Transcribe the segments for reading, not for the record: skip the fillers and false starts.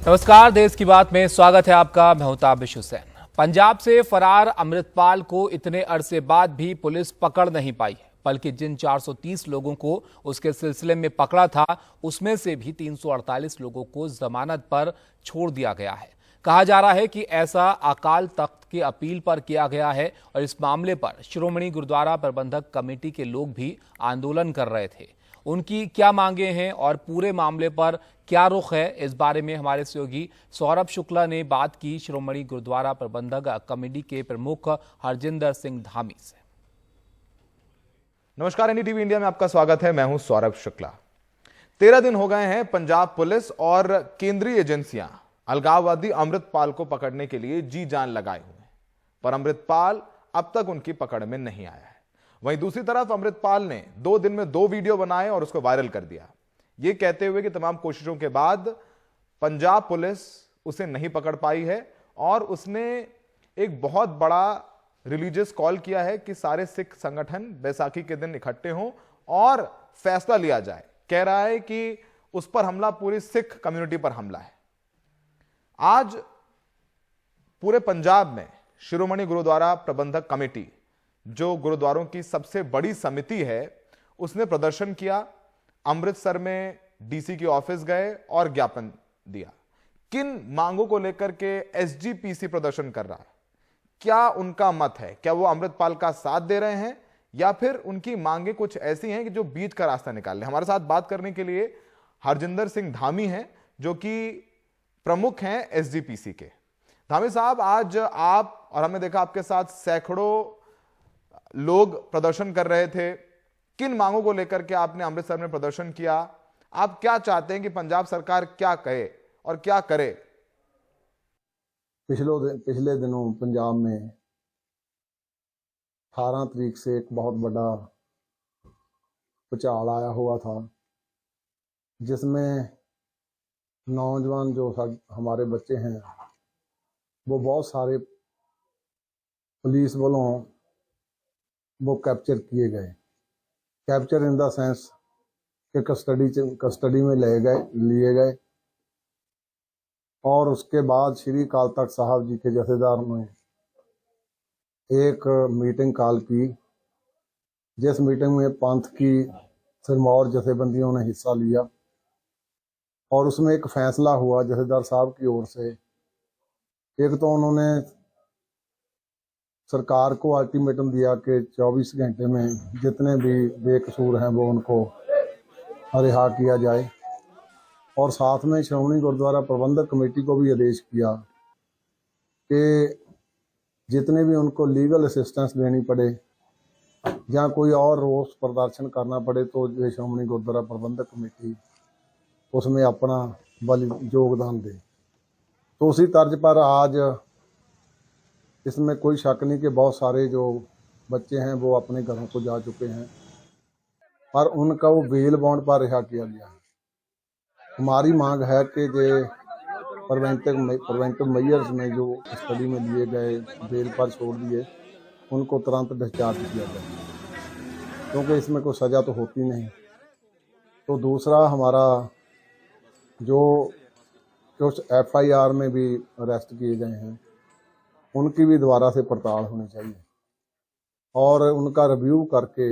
नमस्कार, देश की बात में स्वागत है आपका। मैं हूं ताबिश हुसैन। पंजाब से फरार अमृतपाल को इतने अरसे बाद भी पुलिस पकड़ नहीं पाई है, बल्कि जिन 430 लोगों को उसके सिलसिले में पकड़ा था उसमें से भी 348 लोगों को जमानत पर छोड़ दिया गया है। कहा जा रहा है कि ऐसा अकाल तख्त की अपील पर किया गया है और इस मामले पर शिरोमणि गुरुद्वारा प्रबंधक कमेटी के लोग भी आंदोलन कर रहे थे। उनकी क्या मांगे हैं और पूरे मामले पर क्या रुख है, इस बारे में हमारे सहयोगी सौरभ शुक्ला ने बात की शिरोमणि गुरुद्वारा प्रबंधक कमेटी के प्रमुख हरजिंदर सिंह धामी से। नमस्कार, एनडीटीवी इंडिया में आपका स्वागत है। मैं हूं सौरभ शुक्ला। 13 दिन हो गए हैं पंजाब पुलिस और केंद्रीय एजेंसियां अलगाववादी अमृतपाल को पकड़ने के लिए जी जान लगाए हुए हैं, पर अमृतपाल अब तक उनकी पकड़ में नहीं आया है। वहीं दूसरी तरफ अमृतपाल ने 2 दिन में 2 वीडियो बनाए और उसको वायरल कर दिया, ये कहते हुए कि तमाम कोशिशों के बाद पंजाब पुलिस उसे नहीं पकड़ पाई है और उसने एक बहुत बड़ा रिलीजियस कॉल किया है कि सारे सिख संगठन बैसाखी के दिन इकट्ठे हों और फैसला लिया जाए। कह रहा है कि उस पर हमला पूरी सिख कम्युनिटी पर हमला है। आज पूरे पंजाब में शिरोमणि गुरुद्वारा प्रबंधक कमेटी, जो गुरुद्वारों की सबसे बड़ी समिति है, उसने प्रदर्शन किया। अमृतसर में डीसी के ऑफिस गए और ज्ञापन दिया। किन मांगों को लेकर के एसजीपीसी प्रदर्शन कर रहा है, क्या उनका मत है, क्या वो अमृतपाल का साथ दे रहे हैं या फिर उनकी मांगे कुछ ऐसी हैं कि जो बीच का रास्ता निकाल रहे हैं। हमारे साथ बात करने के लिए हरजिंदर सिंह धामी हैं, जो कि प्रमुख हैं एसजीपीसी के। धामी साहब, आज आप और हमने देखा आपके साथ सैकड़ों लोग प्रदर्शन कर रहे थे। किन मांगों को लेकर के आपने अमृतसर में प्रदर्शन किया? आप क्या चाहते हैं कि पंजाब सरकार क्या कहे और क्या करे? पिछले दिनों पंजाब में 18 तारीख से एक बहुत बड़ा भूचाल आया हुआ था, जिसमें नौजवान जो हमारे बच्चे हैं वो बहुत सारे पुलिस वालों वो कैप्चर किए गए। कैप्चर इन द सेंस कि कस्टडी में लिए गए और उसके बाद श्री अकाल तख्त साहब जी के जथेदार ने एक मीटिंग कॉल की, जिस मीटिंग में पंथ की सिरमौर जथेबंदियों ने हिस्सा लिया और उसमें एक फैसला हुआ जथेदार साहब की ओर से। एक तो उन्होंने सरकार को अल्टीमेटम दिया कि 24 घंटे में जितने भी बेकसूर हैं वो उनको रिहा किया जाए, और साथ में श्रोमणी गुरुद्वारा प्रबंधक कमेटी को भी आदेश किया कि जितने भी उनको लीगल असिस्टेंस देनी पड़े या कोई और रोष प्रदर्शन करना पड़े तो ये श्रोमणी गुरुद्वारा प्रबंधक कमेटी उसमें अपना बल योगदान दे। तो उसी तर्ज पर आज इसमें कोई शक नहीं कि बहुत सारे जो बच्चे हैं वो अपने घरों को जा चुके हैं, पर उनका वो बेल बॉन्ड पर रिहा किया गया है। हमारी मांग है कि जो प्रिवेंटिव मेजर्स में जो कस्टडी में लिए गए, बेल पर छोड़ दिए, उनको तुरंत डिस्चार्ज किया जाए, क्योंकि इसमें कोई सज़ा तो होती नहीं। तो दूसरा, हमारा जो कुछ FIR में भी अरेस्ट किए गए हैं उनकी भी दोबारा से पड़ताल होनी चाहिए और उनका रिव्यू करके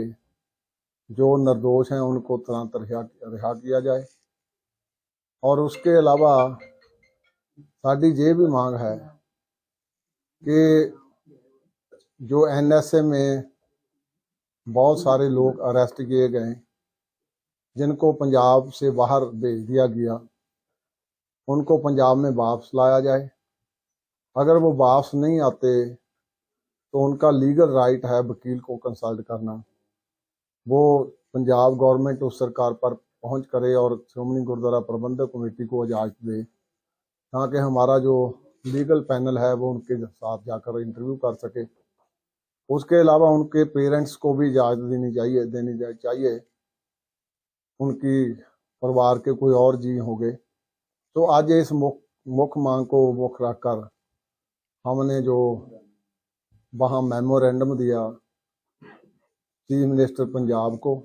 जो निर्दोष हैं उनको तुरंत रिहा किया जाए। और उसके अलावा साड़ी ये भी मांग है कि जो NSA में बहुत सारे लोग अरेस्ट किए गए, जिनको पंजाब से बाहर भेज दिया गया, उनको पंजाब में वापस लाया जाए। अगर वो वापस नहीं आते तो उनका लीगल राइट है वकील को कंसल्ट करना, वो पंजाब गवर्नमेंट उस सरकार पर पहुंच करे और श्रोमणी गुरुद्वारा प्रबंधक कमेटी को इजाज़त दे, ताकि हमारा जो लीगल पैनल है वो उनके साथ जाकर इंटरव्यू कर सके। उसके अलावा उनके पेरेंट्स को भी इजाज़त देनी चाहिए। उनकी परिवार के कोई और जी हो गए। तो आज इस मुख्य मांग को मुख्य रखकर हमने जो वहाँ मेमोरेंडम दिया चीफ मिनिस्टर पंजाब को,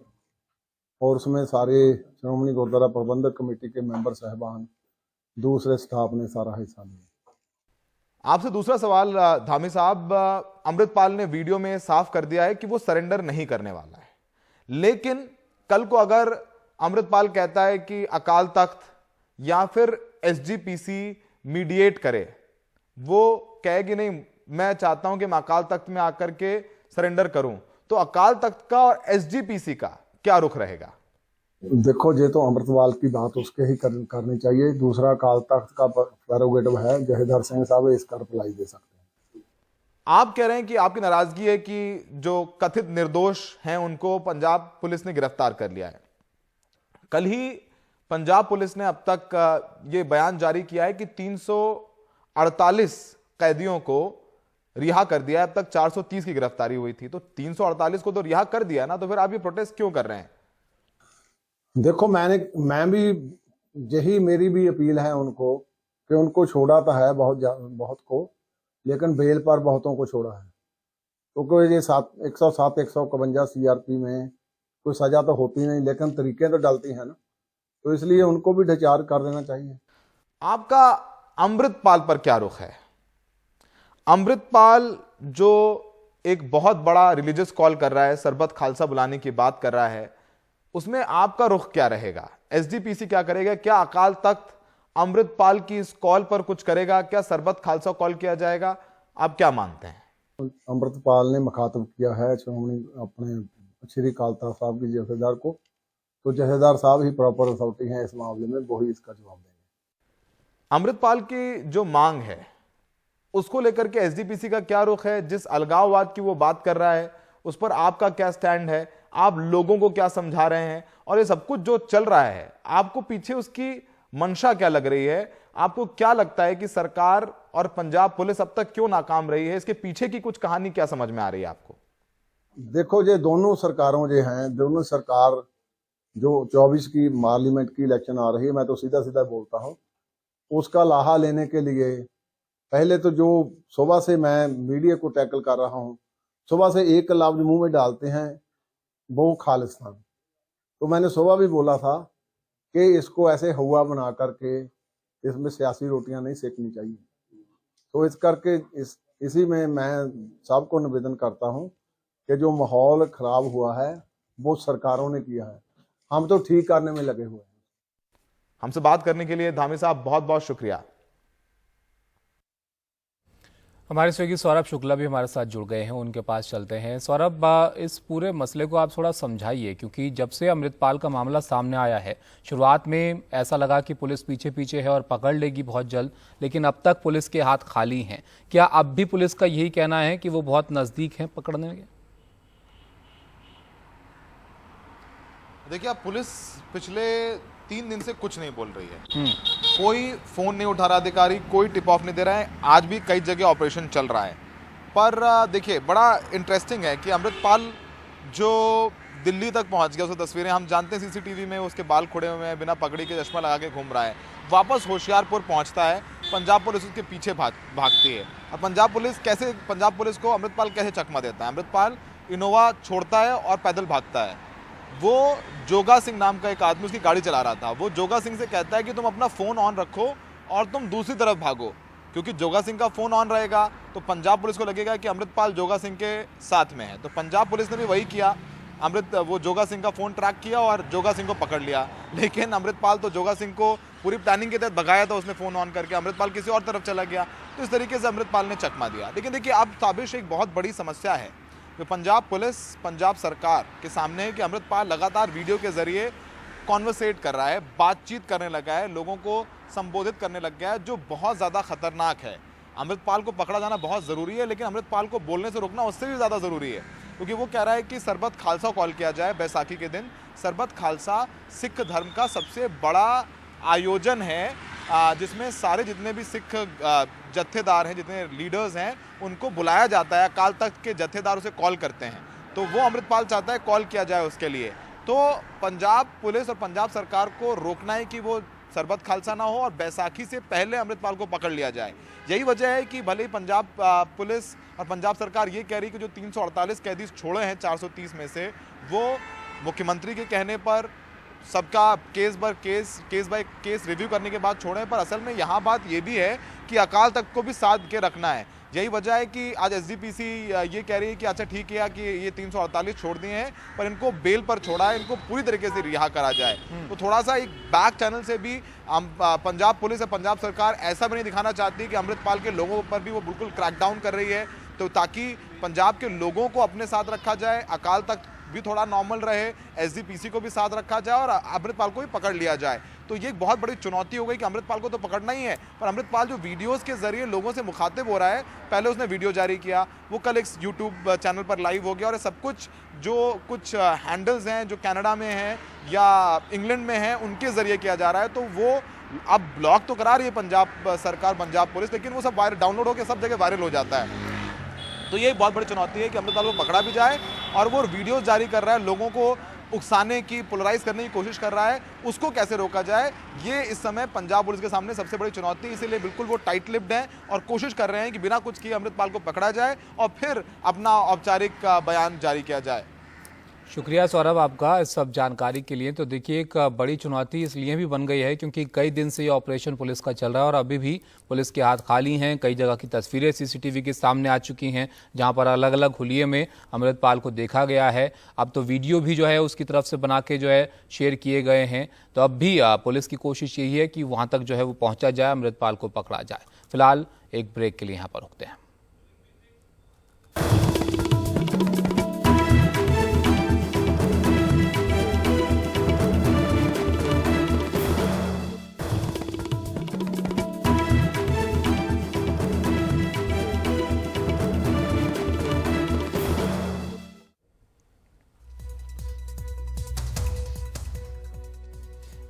और उसमें सारे श्रोमणी गुरुद्वारा प्रबंधक कमेटी के मेंबर साहबान दूसरे स्टाफ ने सारा हिस्सा लिया। आपसे दूसरा सवाल धामी साहब, अमृतपाल ने वीडियो में साफ कर दिया है कि वो सरेंडर नहीं करने वाला है, लेकिन कल को अगर अमृतपाल कहता है कि अकाल तख्त या फिर एसजीपीसी मीडिएट करे, वो कहेगी नहीं मैं चाहता हूं कि मैं अकाल तख्त में आकर के सरेंडर करूं, तो अकाल तख्त का और एसजीपीसी का क्या रुख रहेगा? देखो, ये तो अमृतपाल की बात उसके ही करनी चाहिए। दूसरा अकाल तख्त का प्रेरोगेटिव है, जहेदार सिंह साहब इसका रिप्लाई दे सकते हैं। आप कह रहे हैं कि आपकी नाराजगी है कि जो कथित निर्दोष हैं उनको पंजाब पुलिस ने गिरफ्तार कर लिया है। कल ही पंजाब पुलिस ने अब तक ये बयान जारी किया है कि 348 कैदियों को रिहा कर दिया है। अब तक 430 की गिरफ्तारी हुई थी, तो 348 को तो रिहा कर दिया ना, तो फिर आप ये प्रोटेस्ट क्यों कर रहे हैं? देखो, मैं भी यही मेरी भी अपील है उनको कि उनको छोड़ा तो है बहुत को, लेकिन बेल पर बहुतों को छोड़ा है, क्योंकि ये 107 151 सीआरपी में कोई सजा तो होती नहीं, लेकिन तरीके तो डलती है ना, तो इसलिए उनको भी डिस्चार्ज कर देना चाहिए। आपका अमृतपाल पर क्या रुख है? अमृतपाल जो एक बहुत बड़ा रिलीजियस कॉल कर रहा है, सरबत खालसा बुलाने की बात कर रहा है, उसमें आपका रुख क्या रहेगा? एसजीपीसी क्या करेगा? क्या अकाल तख्त अमृतपाल की इस कॉल पर कुछ करेगा? क्या सरबत खालसा कॉल किया जाएगा? आप क्या मानते हैं? अमृतपाल ने मुखातब किया है श्रोमणी अपने श्री अकाल तख्त साहब की जथेदार को, तो जथेदार साहब ही प्रॉपर अथॉरिटी हैं इस मामले में, वो ही इसका जवाब देंगे। अमृतपाल की जो मांग है उसको लेकर के एसजीपीसी का क्या रुख है? जिस अलगाववाद की वो बात कर रहा है उस पर आपका क्या स्टैंड है? आप लोगों को क्या समझा रहे हैं? और ये सब कुछ जो चल रहा है, आपको पीछे उसकी मंशा क्या लग रही है? आपको क्या लगता है कि सरकार और पंजाब पुलिस अब तक क्यों नाकाम रही है? इसके पीछे की कुछ कहानी क्या समझ में आ रही है आपको? देखो, ये दोनों सरकारों जो हैं, दोनों सरकार जो 24 की पार्लियामेंट की इलेक्शन आ रही है, मैं तो सीधा सीधा बोलता हूँ, उसका लाहा लेने के लिए पहले तो जो सुबह से मैं मीडिया को टैकल कर रहा हूँ, सुबह से एक लफ्ज मुंह में डालते हैं वो खालिस्तान। तो मैंने सुबह भी बोला था कि इसको ऐसे हुआ बना करके इसमें सियासी रोटियां नहीं सेकनी चाहिए। तो इस करके इसी में मैं सबको निवेदन करता हूं कि जो माहौल खराब हुआ है वो सरकारों ने किया है, हम तो ठीक करने में लगे हुए हैं। हमसे बात करने के लिए धामी साहब बहुत बहुत शुक्रिया। हमारे सहयोगी सौरभ शुक्ला भी हमारे साथ जुड़ गए हैं, उनके पास चलते हैं। सौरभ, इस पूरे मसले को आप थोड़ा समझाइए, क्योंकि जब से अमृतपाल का मामला सामने आया है, शुरुआत में ऐसा लगा कि पुलिस पीछे पीछे है और पकड़ लेगी बहुत जल्द, लेकिन अब तक पुलिस के हाथ खाली हैं। क्या अब भी पुलिस का यही कहना है कि वो बहुत नजदीक है पकड़ने के? देखिए, अब पुलिस पिछले 3 दिन से कुछ नहीं बोल रही है। कोई फोन नहीं उठा रहा अधिकारी, कोई टिप ऑफ नहीं दे रहा है। आज भी कई जगह ऑपरेशन चल रहा है। पर देखिए, बड़ा इंटरेस्टिंग है कि अमृतपाल जो दिल्ली तक पहुंच गया, उसकी तस्वीरें हम जानते हैं सीसीटीवी में, उसके बाल खुड़े हुए हैं, बिना पगड़ी के चश्मा लगा के घूम रहा है। वापस होशियारपुर पहुंचता है, पंजाब पुलिस उसके पीछे भागती है। अब पंजाब पुलिस को अमृतपाल कैसे चकमा देता है? अमृतपाल इनोवा छोड़ता है और पैदल भागता है। वो जोगा सिंह नाम का एक आदमी उसकी गाड़ी चला रहा था, वो जोगा सिंह से कहता है कि तुम अपना फ़ोन ऑन रखो और तुम दूसरी तरफ भागो, क्योंकि जोगा सिंह का फ़ोन ऑन रहेगा तो पंजाब पुलिस को लगेगा कि अमृतपाल जोगा सिंह के साथ में है। तो पंजाब पुलिस ने भी वही किया, वो जोगा सिंह का फ़ोन ट्रैक किया और जोगा सिंह को पकड़ लिया। लेकिन अमृतपाल तो जोगा सिंह को पूरी प्लानिंग के तहत भगाया था उसने फ़ोन ऑन करके, अमृतपाल किसी और तरफ चला गया। तो इस तरीके से अमृतपाल ने चकमा दिया। लेकिन देखिए, अब ताबिश एक बहुत बड़ी समस्या है जो पंजाब पुलिस, पंजाब सरकार के सामने है कि अमृतपाल लगातार वीडियो के जरिए कॉन्वर्सेट कर रहा है, बातचीत करने लगा है, लोगों को संबोधित करने लग गया है, जो बहुत ज़्यादा खतरनाक है। अमृतपाल को पकड़ा जाना बहुत ज़रूरी है, लेकिन अमृतपाल को बोलने से रोकना उससे भी ज़्यादा ज़रूरी है, क्योंकि वो कह रहा है कि सरबत खालसा कॉल किया जाए बैसाखी के दिन। सरबत खालसा सिख धर्म का सबसे बड़ा आयोजन है, जिसमें सारे जितने भी सिख जत्थेदार हैं, जितने लीडर्स हैं, उनको बुलाया जाता है। अकाल तख्त के जत्थेदार उसे कॉल करते हैं, तो वो अमृतपाल चाहता है कॉल किया जाए उसके लिए। तो पंजाब पुलिस और पंजाब सरकार को रोकना है कि वो सरबत खालसा ना हो और बैसाखी से पहले अमृतपाल को पकड़ लिया जाए। यही वजह है कि भले ही पंजाब पुलिस और पंजाब सरकार ये कह रही कि जो 348 कैदी छोड़े हैं 430 में से, वो मुख्यमंत्री के कहने पर सबका केस बाय केस रिव्यू करने के बाद छोड़ें, पर असल में यहाँ बात ये भी है कि अकाल तख्त को भी साथ के रखना है। यही वजह है कि आज एसजीपीसी ये कह रही है कि अच्छा ठीक है कि ये 348 छोड़ दिए हैं, पर इनको बेल पर छोड़ा है, इनको पूरी तरीके से रिहा करा जाए। तो थोड़ा सा एक बैक चैनल से भी पंजाब पुलिस या पंजाब सरकार ऐसा भी नहीं दिखाना चाहती कि अमृतपाल के लोगों पर भी वो बिल्कुल क्रैकडाउन कर रही है, तो ताकि पंजाब के लोगों को अपने साथ रखा जाए, अकाल तख्त भी थोड़ा नॉर्मल रहे, एसजीपीसी को भी साथ रखा जाए और अमृतपाल को भी पकड़ लिया जाए। तो ये एक बहुत बड़ी चुनौती हो गई कि अमृतपाल को तो पकड़ना ही है, पर अमृतपाल जो वीडियोस के जरिए लोगों से मुखातिब हो रहा है, पहले उसने वीडियो जारी किया, वो कल एक यूट्यूब चैनल पर लाइव हो गया और सब कुछ जो कुछ हैंडल्स हैं जो कनाडा में हैं या इंग्लैंड में हैं उनके जरिए किया जा रहा है। तो वो अब ब्लॉक तो करा रही है पंजाब सरकार, पंजाब पुलिस, लेकिन वो सब वायरल डाउनलोड होकर सब जगह वायरल हो जाता है। तो ये एक बहुत बड़ी चुनौती है कि अमृतपाल को पकड़ा भी जाए और वो वीडियोस जारी कर रहा है, लोगों को उकसाने की, पोलराइज करने की कोशिश कर रहा है, उसको कैसे रोका जाए, ये इस समय पंजाब पुलिस के सामने सबसे बड़ी चुनौती है। इसीलिए बिल्कुल वो टाइट लिप्ड हैं और कोशिश कर रहे हैं कि बिना कुछ किए अमृतपाल को पकड़ा जाए और फिर अपना औपचारिक बयान जारी किया जाए। शुक्रिया सौरभ आपका इस सब जानकारी के लिए। तो देखिए एक बड़ी चुनौती इसलिए भी बन गई है क्योंकि कई दिन से ये ऑपरेशन पुलिस का चल रहा है और अभी भी पुलिस के हाथ खाली हैं। कई जगह की तस्वीरें सीसीटीवी के सामने आ चुकी हैं जहां पर अलग अलग हुलिये में अमृतपाल को देखा गया है। अब तो वीडियो भी जो है उसकी तरफ से बना के जो है शेयर किए गए हैं। तो अब भी पुलिस की कोशिश यही है कि वहां तक जो है वो पहुंचा जाए, अमृतपाल को पकड़ा जाए। फिलहाल एक ब्रेक के लिए यहाँ पर रुकते हैं।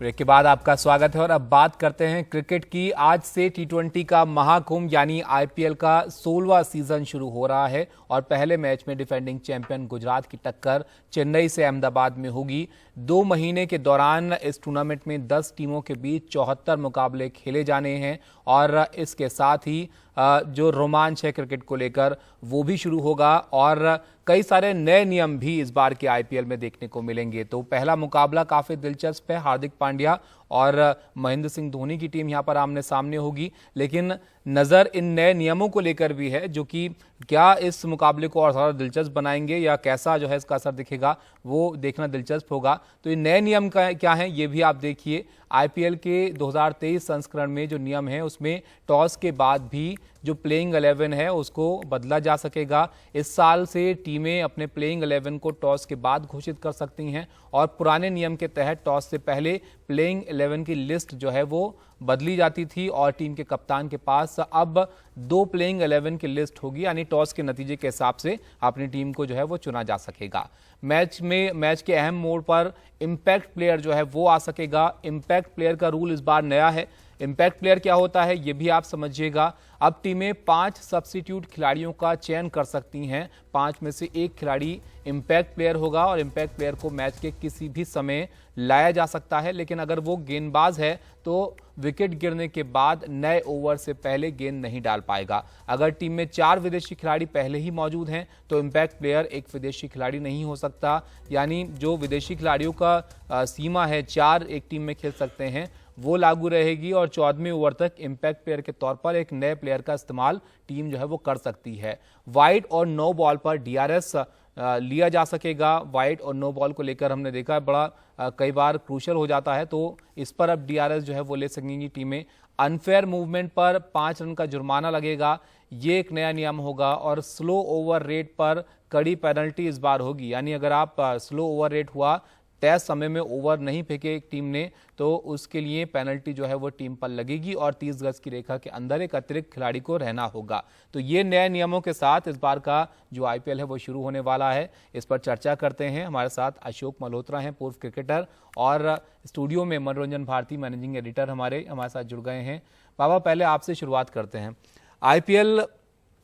ब्रेक के बाद आपका स्वागत है और अब बात करते हैं क्रिकेट की। आज से टी20 का महाकुंभ यानी आईपीएल का 16वां सीजन शुरू हो रहा है और पहले मैच में डिफेंडिंग चैंपियन गुजरात की टक्कर चेन्नई से अहमदाबाद में होगी। 2 महीने के दौरान इस टूर्नामेंट में 10 टीमों के बीच 74 मुकाबले खेले जाने हैं और इसके साथ ही जो रोमांच है क्रिकेट को लेकर वो भी शुरू होगा और कई सारे नए नियम भी इस बार के आईपीएल में देखने को मिलेंगे। तो पहला मुकाबला काफी दिलचस्प है, हार्दिक पांड्या और महेंद्र सिंह धोनी की टीम यहां पर आमने सामने होगी, लेकिन नजर इन नए नियमों को लेकर भी है जो कि क्या इस मुकाबले को और ज्यादा दिलचस्प बनाएंगे या कैसा जो है इसका असर दिखेगा वो देखना दिलचस्प होगा। तो ये नए नियम क्या है ये भी आप देखिए। आईपीएल के 2023 संस्करण में जो नियम है उसमें टॉस के बाद भी जो प्लेइंग 11 है उसको बदला जा सकेगा। इस साल से टीमें अपने प्लेइंग 11 को टॉस के बाद घोषित कर सकती हैं और पुराने नियम के तहत टॉस से पहले प्लेइंग 11 की लिस्ट जो है वो बदली जाती थी और टीम के कप्तान के पास अब 2 प्लेइंग 11 की लिस्ट होगी, यानी टॉस के नतीजे के हिसाब से अपनी टीम को जो है वो चुना जा सकेगा। मैच के अहम मोड़ पर इंपैक्ट प्लेयर जो है वो आ सकेगा। इंपैक्ट प्लेयर का रूल इस बार नया है। इंपैक्ट प्लेयर क्या होता है ये भी आप समझिएगा। अब टीमें 5 सब्स्टिट्यूट खिलाड़ियों का चयन कर सकती हैं। 5 में से 1 खिलाड़ी इंपैक्ट प्लेयर होगा और इंपैक्ट प्लेयर को मैच के किसी भी समय लाया जा सकता है, लेकिन अगर वो गेंदबाज है तो विकेट गिरने के बाद नए ओवर से पहले गेंद नहीं डाल पाएगा। अगर टीम में 4 विदेशी खिलाड़ी पहले ही मौजूद हैं तो इंपैक्ट प्लेयर एक विदेशी खिलाड़ी नहीं हो सकता, यानी जो विदेशी खिलाड़ियों का सीमा है 4 एक टीम में खेल सकते हैं वो लागू रहेगी और 14वें ओवर तक इंपैक्ट प्लेयर के तौर पर एक नए प्लेयर का इस्तेमाल टीम जो है वो कर सकती है। वाइड और नो बॉल पर डीआरएस लिया जा सकेगा। वाइड और नो बॉल को लेकर हमने देखा है बड़ा कई बार क्रूशल हो जाता है, तो इस पर अब डीआरएस जो है वो ले सकेंगी टीमें। अनफेयर मूवमेंट पर 5 रन का जुर्माना लगेगा, ये एक नया नियम होगा और स्लो ओवर रेट पर कड़ी पेनल्टी इस बार होगी, यानी अगर आप स्लो ओवर रेट हुआ तय समय में ओवर नहीं फेंके एक टीम ने तो उसके लिए पेनल्टी जो है वो टीम पर लगेगी और 30 गज की रेखा के अंदर एक अतिरिक्त खिलाड़ी को रहना होगा। तो ये नए नियमों के साथ इस बार का जो आईपीएल है वो शुरू होने वाला है। इस पर चर्चा करते हैं, हमारे साथ अशोक मल्होत्रा हैं, पूर्व क्रिकेटर, और स्टूडियो में मनोरंजन भारती मैनेजिंग एडिटर हमारे साथ जुड़ गए हैं। बाबा पहले आपसे शुरुआत करते हैं। आईपीएल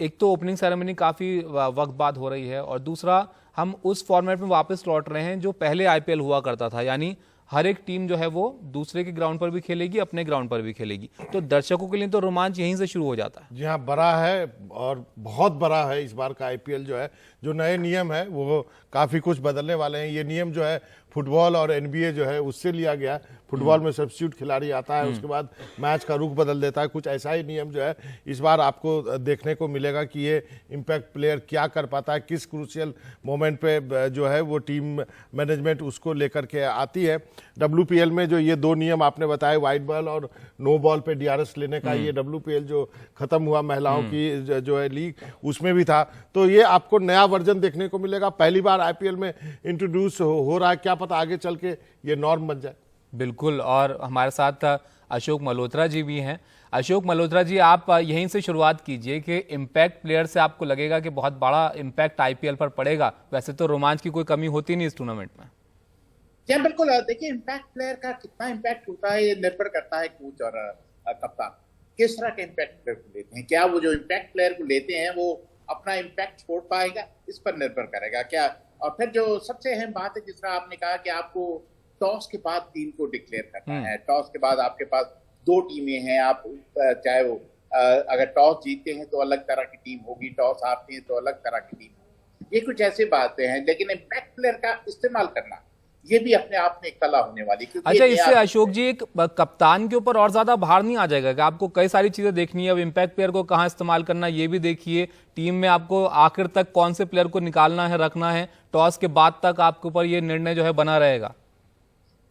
एक तो ओपनिंग सेरेमनी काफी वक्त बाद हो रही है और दूसरा हम उस फॉर्मेट में वापस लौट रहे हैं जो पहले आईपीएल हुआ करता था, यानी हर एक टीम जो है वो दूसरे के ग्राउंड पर भी खेलेगी, अपने ग्राउंड पर भी खेलेगी। तो दर्शकों के लिए तो रोमांच यहीं से शुरू हो जाता है। जी हाँ, बड़ा है और बहुत बड़ा है इस बार का आईपीएल जो है, जो नए नियम है वो काफ़ी कुछ बदलने वाले हैं। ये नियम जो है फुटबॉल और एनबीए जो है उससे लिया गया। फुटबॉल में सब्स्टिट्यूट खिलाड़ी आता है, उसके बाद मैच का रुख बदल देता है। कुछ ऐसा ही नियम जो है इस बार आपको देखने को मिलेगा कि ये इम्पैक्ट प्लेयर क्या कर पाता है, किस क्रूशियल मोमेंट पे जो है वो टीम मैनेजमेंट उसको लेकर के आती है। WPL में जो ये 2 नियम आपने बताए, वाइट बॉल और नो बॉल पे DRS लेने का, ये WPL जो खत्म हुआ महिलाओं की जो है लीग, उसमें भी था। तो ये आपको नया वर्जन देखने को मिलेगा। पहली बार IPL में इंट्रोड्यूस हो रहा है, क्या पता आगे चल के ये नॉर्म बन जाए। बिल्कुल। और हमारे साथ अशोक मल्होत्रा जी भी हैं। अशोक मल्होत्रा जी, आप यहीं से शुरुआत कीजिए कि इम्पैक्ट प्लेयर से आपको लगेगा कि बहुत बड़ा इम्पैक्ट IPL पर पड़ेगा। वैसे तो रोमांच की कोई कमी होती नहीं इस टूर्नामेंट में। जी बिल्कुल। देखिए, इम्पैक्ट प्लेयर का कितना इम्पैक्ट होता है ये निर्भर करता है कोच और कप्तान किस तरह के इम्पैक्ट प्लेयर को लेते हैं। क्या वो जो इम्पैक्ट प्लेयर को लेते हैं वो अपना इम्पैक्ट छोड़ पाएगा, इस पर निर्भर करेगा क्या। और फिर जो सबसे अहम बात है, जिस तरह आपने कहा कि आपको टॉस के बाद टीम को डिक्लेयर करना है। टॉस के बाद आपके पास 2 टीमें हैं। आप चाहे वो अगर टॉस जीतते हैं तो अलग तरह की टीम होगी, टॉस हारते हैं तो अलग तरह की टीम होगी। ये कुछ ऐसी बातें हैं, लेकिन इम्पैक्ट प्लेयर का इस्तेमाल करना ये भी अपने आप में एक कला होने वाली। अच्छा, इससे अशोक जी एक कप्तान के ऊपर और ज्यादा भार नहीं आ जाएगा कि आपको कई सारी चीजें देखनी है। अब इम्पैक्ट प्लेयर को कहाँ इस्तेमाल करना है ये भी देखिए, टीम में आपको आखिर तक कौन से प्लेयर को निकालना है, रखना है, टॉस के बाद तक आपके ऊपर ये निर्णय जो है बना रहेगा।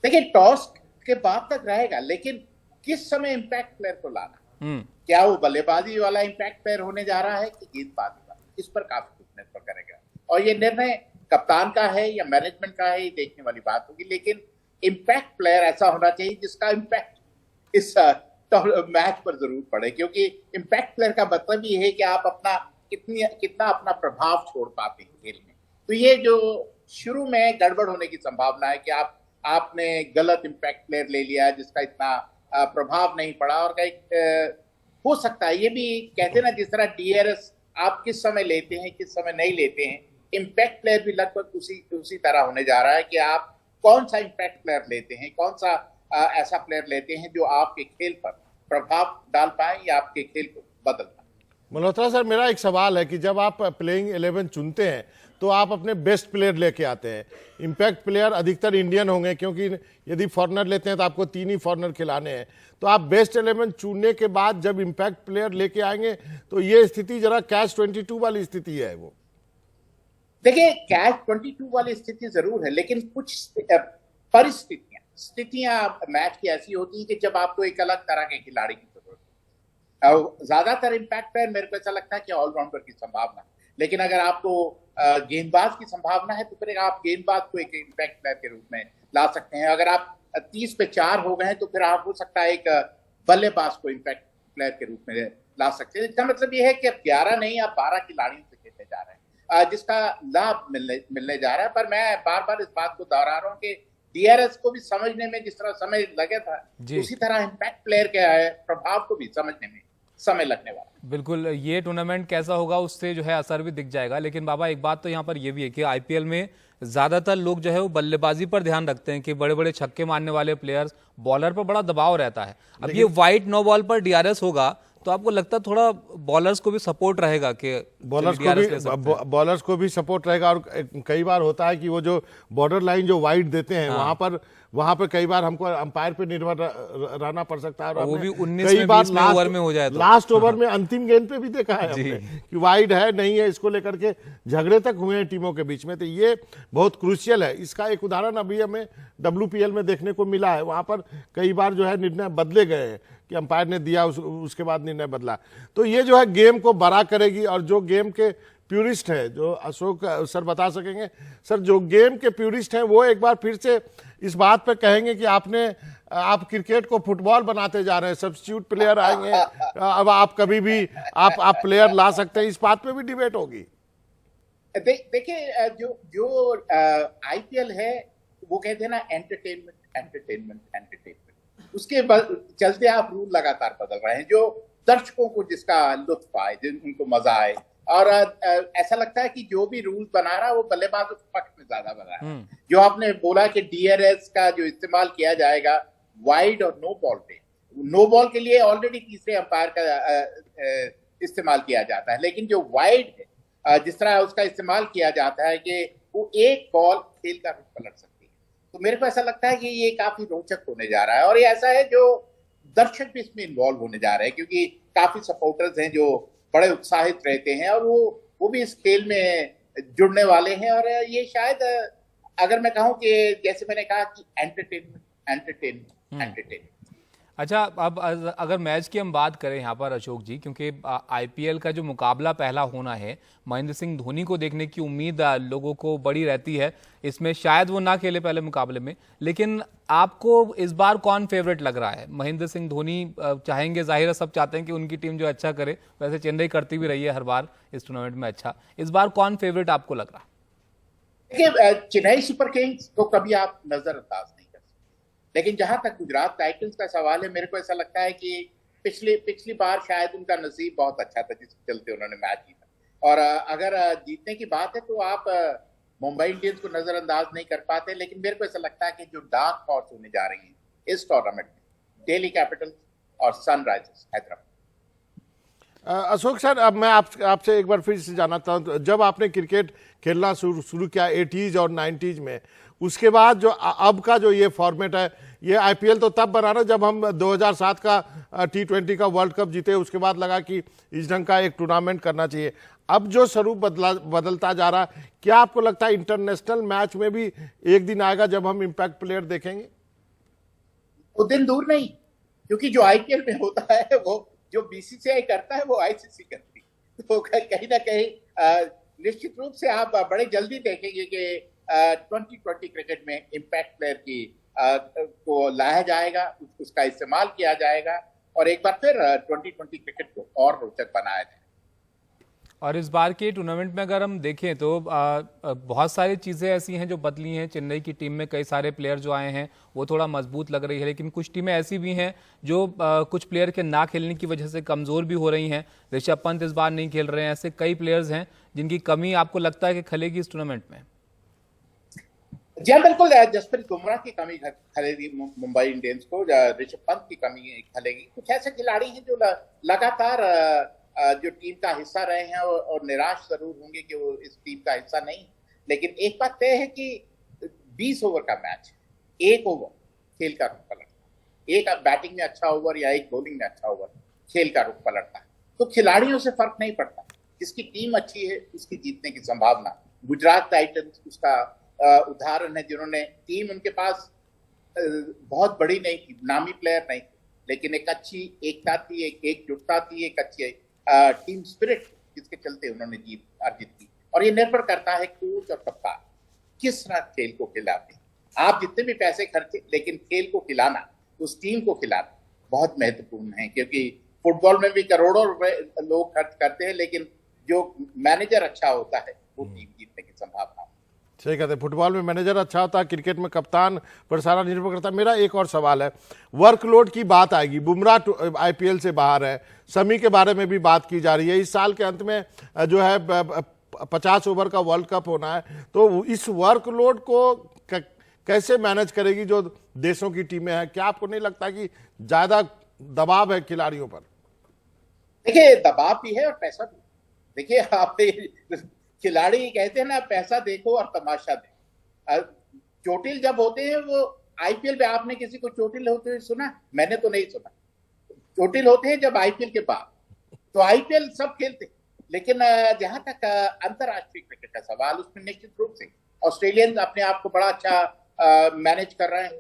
देखिए, टॉस के बाद तक रहेगा, लेकिन किस समय इम्पैक्ट प्लेयर को लाना, क्या वो बल्लेबाजी वाला इम्पैक्ट प्लेयर होने जा रहा है कि गेंदबाजी वाला, इस पर काफी कुछ निर्भर करेगा। और ये निर्णय कप्तान का है या मैनेजमेंट का है, ये देखने वाली बात होगी। लेकिन इम्पैक्ट प्लेयर ऐसा होना चाहिए जिसका इम्पैक्ट इस मैच पर जरूर पड़े, क्योंकि इम्पैक्ट प्लेयर का मतलब ये है कि आप अपना कितना अपना प्रभाव छोड़ पाते हैं खेल में। तो ये जो शुरू में गड़बड़ होने की संभावना है कि आपने गलत इम्पैक्ट प्लेयर ले लिया जिसका इतना प्रभाव नहीं पड़ा। और हो सकता है ये भी कहते हैं ना, जिस तरह DRS आप किस समय लेते हैं किस समय नहीं लेते हैं, इम्पैक्ट प्लेयर भी लगभग उसी तरह होने जा रहा है कि आप कौन सा इम्पैक्ट प्लेयर लेते हैं, कौन सा ऐसा प्लेयर लेते हैं जो आपके खेल पर प्रभाव डाल पाए या आपके खेल को बदल पाए। मल्होत्रा सर, मेरा एक सवाल है कि जब आप प्लेइंग 11 चुनते हैं तो आप अपने बेस्ट प्लेयर लेके आते हैं। इम्पैक्ट प्लेयर अधिकतर इंडियन होंगे, क्योंकि यदि फॉरनर लेते हैं तो आपको 3 ही फॉरनर खिलाने हैं। तो आप बेस्ट 11 चुनने के बाद जब इम्पैक्ट प्लेयर लेके आएंगे तो ये स्थिति जरा कैच 22 वाली स्थिति है। वो देखिए, कैच 22 वाली स्थिति जरूर है, लेकिन कुछ स्थितियां मैच की ऐसी होती है कि जब आपको एक अलग तरह के खिलाड़ी की जरूरत है। ज्यादातर इम्पैक्ट प्लेयर मेरे को ऐसा लगता है कि ऑलराउंडर की संभावना, लेकिन अगर आपको गेंदबाज की संभावना है तो फिर आप गेंदबाज को एक इम्पैक्ट प्लेयर के रूप में ला सकते हैं। अगर आप 30 पे 4 हो गए हैं तो फिर आप हो सकता है एक बल्लेबाज को इम्पैक्ट प्लेयर के रूप में ला सकते हैं। इसका मतलब ये है कि अब 11 नहीं, आप 12 खिलाड़ियों से खेलने जा रहे हैं, जिसका लाभ मिलने जा रहा है। पर मैं बार बार इस बात को दोहरा रहा हूँ कि DRS को भी समझने में जिस तरह समय लगे था, उसी तरह इम्पैक्ट प्लेयर के प्रभाव को भी समझने में समय लगने वाला। बिल्कुल, ये टूर्नामेंट कैसा होगा उससे जो है असर भी दिख जाएगा। लेकिन बाबा, एक बात तो यहाँ पर ये भी है कि IPL में ज्यादातर लोग जो है वो बल्लेबाजी पर ध्यान रखते हैं कि बड़े बड़े छक्के मारने वाले प्लेयर्स, बॉलर पर बड़ा दबाव रहता है। अब ये वाइट नो बॉल पर DRS होगा तो आपको लगता है थोड़ा बॉलर्स को भी सपोर्ट रहेगा कि बॉलर्स को भी सपोर्ट रहेगा। और कई बार होता है कि वो जो बॉर्डर लाइन जो वाइड देते हैं, वहां पर कई बार हमको अंपायर पे निर्भर रहना पड़ सकता है। और वो भी 19 में ओवर में हो जाए तो लास्ट ओवर में अंतिम गेंद पे भी देखा है हमने कि वाइड है नहीं है, इसको लेकर के झगड़े तक हुए हैं टीमों के बीच में। तो ये बहुत क्रूशियल है। इसका एक उदाहरण अभी हमें WPL में देखने को मिला है। वहां पर कई बार जो है निर्णय बदले गए हैं कि अंपायर ने दिया, उसके बाद निर्णय बदला। तो ये जो है गेम को बड़ा करेगी। और जो गेम के प्यूरिस्ट है, जो अशोक सर बता सकेंगे, सर जो गेम के प्यूरिस्ट हैं वो एक बार फिर से इस बात पे कहेंगे कि आप क्रिकेट को फुटबॉल बनाते जा रहे हैं, सब्स्टिट्यूट प्लेयर आएंगे, अब आप कभी भी आप प्लेयर ला सकते हैं, इस बात पे भी डिबेट होगी। देखिए, जो IPL है वो कहते हैं ना, एंटरटेनमेंट, उसके चलते आप रूल लगातार बदल रहे हैं, जो दर्शकों को जिसका लुत्फ आए, उनको मजा आए। और ऐसा लगता है कि जो भी रूल बना रहा है वो बल्लेबाजों के पक्ष में ज्यादा बना रहा है। जो आपने बोला कि DRS का जो इस्तेमाल किया जाएगा वाइड और नो बॉल पे, नो बॉल के लिए ऑलरेडी तीसरे अंपायर का इस्तेमाल किया जाता है, लेकिन जो वाइड है जिस तरह उसका इस्तेमाल किया जाता है कि वो एक बॉल खेल का रुख पलट सकती है। तो मेरे को ऐसा लगता है कि ये काफी रोचक होने जा रहा है, और ये ऐसा है जो दर्शक भी इसमें इन्वॉल्व होने जा रहे हैं, क्योंकि काफी सपोर्टर्स हैं जो बड़े उत्साहित रहते हैं और वो भी इस खेल में जुड़ने वाले हैं। और ये शायद अगर मैं कहूं कि जैसे मैंने कहा कि एंटरटेनमेंट। अच्छा, अब अगर मैच की हम बात करें यहाँ पर अशोक जी, क्योंकि आईपीएल का जो मुकाबला पहला होना है, महेंद्र सिंह धोनी को देखने की उम्मीद लोगों को बड़ी रहती है। इसमें शायद वो ना खेले पहले मुकाबले में, लेकिन आपको इस बार कौन फेवरेट लग रहा है? महेंद्र सिंह धोनी चाहेंगे, जाहिर है सब चाहते हैं कि उनकी टीम जो अच्छा करे, वैसे चेन्नई करती भी रही है हर बार इस टूर्नामेंट में अच्छा। इस बार कौन फेवरेट आपको लग रहा है? देखिए, चेन्नई सुपर किंग्स को कभी आप नजरअंदाज नहीं कर सकते, लेकिन जहां तक गुजरात टाइटंस का सवाल है, मेरे को ऐसा लगता है कि पिछली बार शायद उनका नसीब बहुत अच्छा था जिसके चलते उन्होंने मैच जीता। और अगर जीतने की बात है तो आप मुंबई इंडियंस को नजरअंदाज नहीं कर पाते, लेकिन मेरे को ऐसा लगता है कि जो डार्क हॉर्स होने जा रही हैं इस टूर्नामेंट में, दिल्ली कैपिटल्स और सनराइजर्स हैदराबाद। अशोक सर, अब मैं आपसे एक बार फिर से जानना चाहता हूँ, जब आपने क्रिकेट खेलना शुरू किया 80s और 90s में, उसके बाद जो अब का जो ये फॉर्मेट है, ये आईपीएल तो तब बना ना जब हम 2007 का T20 का वर्ल्ड कप जीते, उसके बाद लगा कि इस ढंग का एक टूर्नामेंट करना चाहिए। अब जो स्वरूप बदलता जा रहा, क्या आपको लगता है इंटरनेशनल मैच में भी एक दिन आएगा जब हम इम्पैक्ट प्लेयर देखेंगे? वो दिन दूर नहीं, क्योंकि जो आईपीएल में होता है वो जो बीसीसीआई करता है वो आईसीसी करती है। तो कहीं ना कहीं निश्चित रूप से आप बड़े जल्दी देखेंगे कि 2020 क्रिकेट में इम्पैक्ट प्लेयर की को लाया जाएगा, उसका इस्तेमाल किया जाएगा और एक बार फिर 2020 क्रिकेट को और रोचक बनाया जाएगा। और इस बार के टूर्नामेंट में अगर हम देखें तो बहुत सारी चीज़ें ऐसी हैं जो बदली हैं। चेन्नई की टीम में कई सारे प्लेयर जो आए हैं वो थोड़ा मजबूत लग रही है, लेकिन कुछ टीमें ऐसी भी हैं जो कुछ प्लेयर के ना खेलने की वजह से कमज़ोर भी हो रही हैं। ऋषभ पंत इस बार नहीं खेल रहे हैं। ऐसे कई प्लेयर्स हैं जिनकी कमी आपको लगता है कि खलेगी इस टूर्नामेंट में? जी हाँ, बिल्कुल। जसप्रीत बुमराह की कमी खलेगी मुंबई इंडियंस को, ऋषभ पंत की कमी खलेगी। कुछ ऐसे खिलाड़ी हैं जो लगातार जो टीम का हिस्सा रहे हैं और निराश जरूर होंगे कि वो इस टीम का हिस्सा नहीं। लेकिन एक बात तय है कि 20 ओवर का मैच, एक ओवर खेल का रुख पलटता, एक बैटिंग में अच्छा ओवर या एक बॉलिंग में अच्छा ओवर खेल का रुख पलटता है। तो खिलाड़ियों से फर्क नहीं पड़ता, जिसकी टीम अच्छी है उसकी जीतने की संभावना। गुजरात टाइटंस उसका उदाहरण है, जिन्होंने टीम उनके पास बहुत बड़ी नहीं थी, नामी प्लेयर नहीं थे, लेकिन एक अच्छी एकता थी, एक एकजुटता थी, एक अच्छी टीम स्पिरिट, जिसके चलते उन्होंने जीत अर्जित की। और ये निर्भर करता है कोच और कप्तान किस तरह खेल को खिलाते हैं। आप जितने भी पैसे खर्चे, लेकिन खेल को खिलाना, उस टीम को खिलाना बहुत महत्वपूर्ण है, क्योंकि फुटबॉल में भी करोड़ों रुपए लोग खर्च करते हैं, लेकिन जो मैनेजर अच्छा होता है वो टीम जीतने की संभावना। सही कहते हैं, फुटबॉल में मैनेजर अच्छा होता है, क्रिकेट में कप्तान पर सारा निर्भर करता है। मेरा एक और सवाल है, वर्कलोड की बात आएगी। बुमराह आईपीएल से बाहर है, शमी के बारे में भी बात की जा रही है। इस साल के अंत में जो है 50 ओवर का वर्ल्ड कप होना है, तो इस वर्कलोड को कैसे मैनेज करेगी जो देशों की टीमें हैं? क्या आपको नहीं लगता कि ज्यादा दबाव है खिलाड़ियों पर? देखिए, दबाव भी है और पैसा भी। देखिए, आप खिलाड़ी कहते हैं ना, पैसा देखो और तमाशा देखो। चोटिल जब होते हैं वो आईपीएल में, आपने किसी को चोटिल होते हुए सुना? मैंने तो नहीं सुना। चोटिल होते हैं जब आईपीएल के बाद। तो आईपीएल सब खेलते हैं, लेकिन जहां तक अंतरराष्ट्रीय क्रिकेट का सवाल, उसमें निश्चित रूप से ऑस्ट्रेलियंस अपने आप को बड़ा अच्छा मैनेज कर रहे हैं।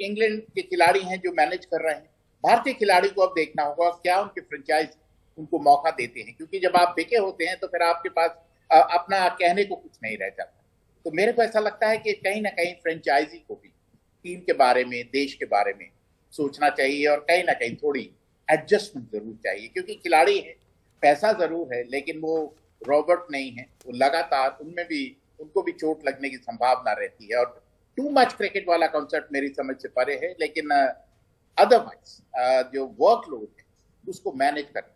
इंग्लैंड के खिलाड़ी हैं जो मैनेज कर रहे हैं। भारतीय खिलाड़ी को अब देखना होगा क्या उनके फ्रेंचाइज उनको मौका देते हैं, क्योंकि जब आप बिके होते हैं तो फिर आपके पास अपना कहने को कुछ नहीं रह जाता। तो मेरे को ऐसा लगता है कि कहीं ना कहीं फ्रेंचाइजी को भी टीम के बारे में, देश के बारे में सोचना चाहिए और कहीं ना कहीं थोड़ी एडजस्टमेंट जरूर चाहिए, क्योंकि खिलाड़ी है, पैसा जरूर है, लेकिन वो रॉबर्ट नहीं है। वो लगातार उनमें भी, उनको भी चोट लगने की संभावना रहती है। और टू मच क्रिकेट वाला कॉन्सेप्ट मेरी समझ से परे है, लेकिन अदरवाइज जो वर्कलोड है उसको मैनेज करना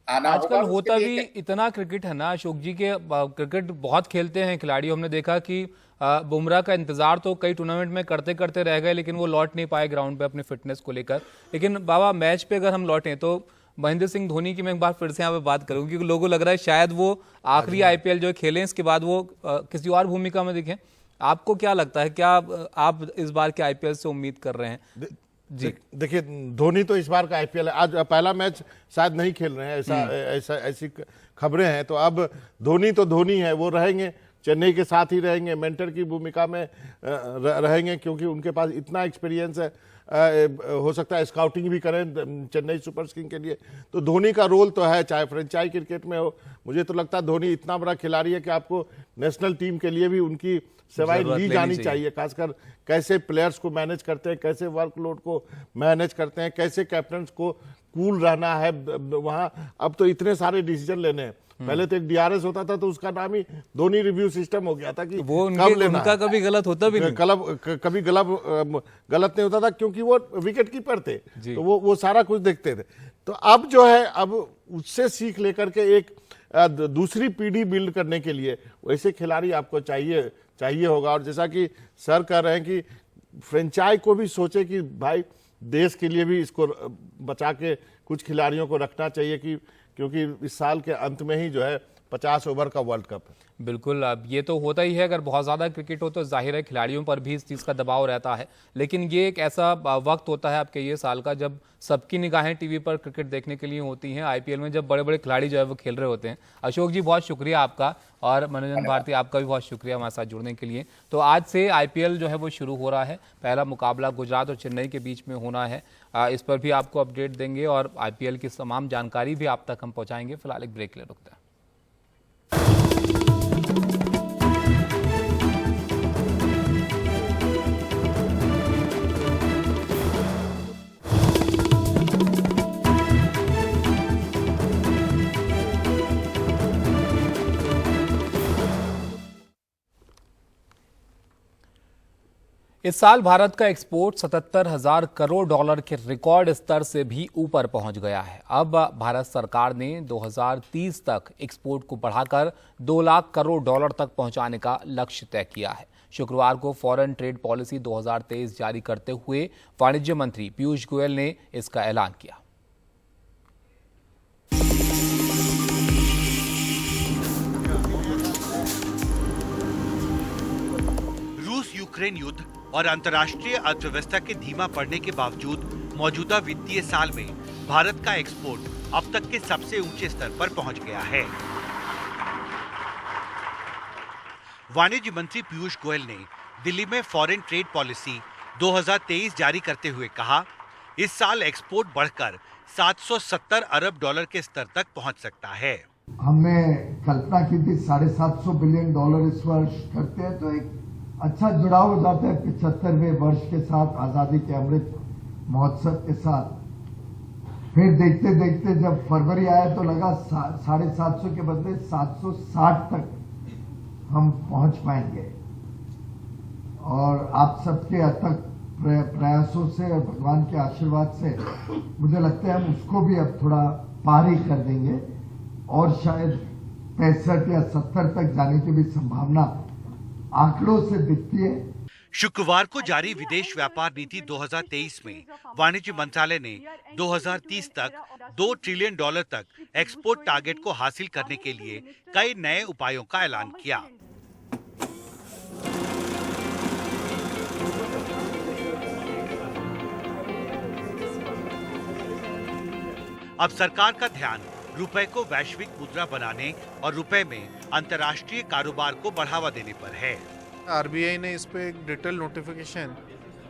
आजकल होता भी इतना क्रिकेट है ना अशोक जी के, क्रिकेट बहुत खेलते हैं खिलाड़ी। हमने देखा कि बुमराह का इंतजार तो कई टूर्नामेंट में करते करते रह गए, लेकिन वो लौट नहीं पाए ग्राउंड पे अपनी फिटनेस को लेकर। लेकिन बाबा, मैच पे अगर हम लौटें तो महेंद्र सिंह धोनी की मैं एक बार फिर से यहाँ पे बात करूँ, क्योंकि लोगों को लग रहा है शायद वो आखिरी आईपीएल जो खेलें, इसके बाद वो किसी और भूमिका में दिखें। आपको क्या लगता है, क्या आप इस बार के आईपीएल से उम्मीद कर रहे हैं? जी देखिए, धोनी तो इस बार का आईपीएल है, आज पहला मैच शायद नहीं खेल रहे हैं, ऐसी खबरें हैं। तो अब धोनी तो धोनी है, वो रहेंगे, चेन्नई के साथ ही रहेंगे, मेंटर की भूमिका में रहेंगे, क्योंकि उनके पास इतना एक्सपीरियंस है। हो सकता है स्काउटिंग भी करें चेन्नई सुपर किंग्स के लिए। तो धोनी का रोल तो है, चाहे फ्रेंचाइज क्रिकेट में हो। मुझे तो लगता है धोनी इतना बड़ा खिलाड़ी है कि आपको नेशनल टीम के लिए भी उनकी सेवाएं ली जानी चाहिए। खासकर कैसे प्लेयर्स को मैनेज करते हैं, कैसे वर्कलोड को मैनेज करते हैं, कैसे कैप्टन को कूल रहना है वहां। अब तो इतने सारे डिसीजन लेने हैं। पहले तो एक डीआरएस होता था, तो उसका नाम ही धोनी रिव्यू सिस्टम हो गया था कि वो कब लेना उनका कभी गलत होता भी नहीं, कभी गलत नहीं होता था, क्योंकि वो विकेट कीपर थे, तो वो सारा कुछ देखते थे। तो अब जो है, अब उससे सीख लेकर के एक दूसरी पीढ़ी बिल्ड करने के लिए वैसे खिलाड़ी आपको चाहिए होगा। और जैसा कि सर कह रहे हैं कि फ्रेंचाइज को भी सोचे कि भाई देश के लिए भी इसको बचा के कुछ खिलाड़ियों को रखना चाहिए, क्योंकि इस साल के अंत में ही जो है 50 ओवर का वर्ल्ड कप है। बिल्कुल, अब ये तो होता ही है, अगर बहुत ज़्यादा क्रिकेट हो तो जाहिर है खिलाड़ियों पर भी इस चीज़ का दबाव रहता है। लेकिन ये एक ऐसा वक्त होता है आपके ये साल का जब सबकी निगाहें टीवी पर क्रिकेट देखने के लिए होती हैं, आईपीएल में जब बड़े बड़े खिलाड़ी जो है वो खेल रहे होते हैं। अशोक जी, बहुत शुक्रिया आपका, और मनोरंजन भारती आपका भी बहुत शुक्रिया हमारे साथ जुड़ने के लिए। तो आज से आईपीएल जो है वो शुरू हो रहा है। पहला मुकाबला गुजरात और चेन्नई के बीच में होना है। इस पर भी आपको अपडेट देंगे और आईपीएल की तमाम जानकारी भी आप तक हम पहुँचाएंगे। फिलहाल एक ब्रेक ले रुकते हैं। इस साल भारत का एक्सपोर्ट 77,000 करोड़ डॉलर के रिकॉर्ड स्तर से भी ऊपर पहुंच गया है। अब भारत सरकार ने 2030 तक एक्सपोर्ट को बढ़ाकर 2 लाख करोड़ डॉलर तक पहुंचाने का लक्ष्य तय किया है। शुक्रवार को फॉरेन ट्रेड पॉलिसी 2023 जारी करते हुए वाणिज्य मंत्री पीयूष गोयल ने इसका ऐलान किया। रूस यूक्रेन युद्ध और अंतर्राष्ट्रीय अर्थव्यवस्था के धीमा पड़ने के बावजूद मौजूदा वित्तीय साल में भारत का एक्सपोर्ट अब तक के सबसे ऊंचे स्तर पर पहुंच गया है। वाणिज्य मंत्री पीयूष गोयल ने दिल्ली में फॉरेन ट्रेड पॉलिसी 2023 जारी करते हुए कहा, इस साल एक्सपोर्ट बढ़कर 770 अरब डॉलर के स्तर तक पहुंच सकता है। हमने कल्पना की थी 750 बिलियन डॉलर इस वर्ष करते हैं, तो एक अच्छा जुड़ाव हो जाता है 75वें वर्ष के साथ, आजादी के अमृत महोत्सव के साथ। फिर देखते देखते जब फरवरी आया तो लगा 750 के बदले 760 तक हम पहुंच पाएंगे। और आप सबके अथक प्रयासों से और भगवान के आशीर्वाद से मुझे लगता है हम उसको भी अब थोड़ा पार ही कर देंगे, और शायद 65 या 70 तक जाने की भी संभावना आंकड़ों से दिखती है। शुक्रवार को जारी विदेश व्यापार नीति 2023 में वाणिज्य मंत्रालय ने 2030 तक 2 ट्रिलियन डॉलर तक एक्सपोर्ट टारगेट को हासिल करने के लिए कई नए उपायों का ऐलान किया। अब सरकार का ध्यान रुपए को वैश्विक मुद्रा बनाने और रुपए में अंतर्राष्ट्रीय कारोबार को बढ़ावा देने पर है। आरबीआई ने इस पे एक डिटेल नोटिफिकेशन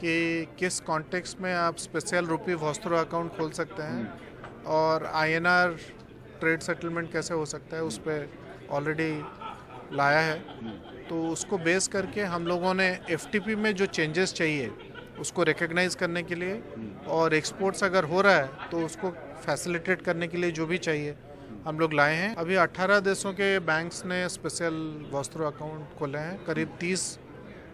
कि किस कॉन्टेक्स्ट में आप स्पेशल रुपी वॉस्त्रो अकाउंट खोल सकते हैं और आईएनआर ट्रेड सेटलमेंट कैसे हो सकता है, उस पर ऑलरेडी लाया है। तो उसको बेस करके हम लोगों ने एफटीपी में जो चेंजेस चाहिए उसको रिकग्नाइज करने के लिए, और एक्सपोर्ट्स अगर हो रहा है तो उसको फैसिलिटेट करने के लिए जो भी चाहिए हम लोग लाए हैं। अभी 18 देशों के बैंक्स ने स्पेशल वॉस्त्रो अकाउंट खोले हैं, करीब 30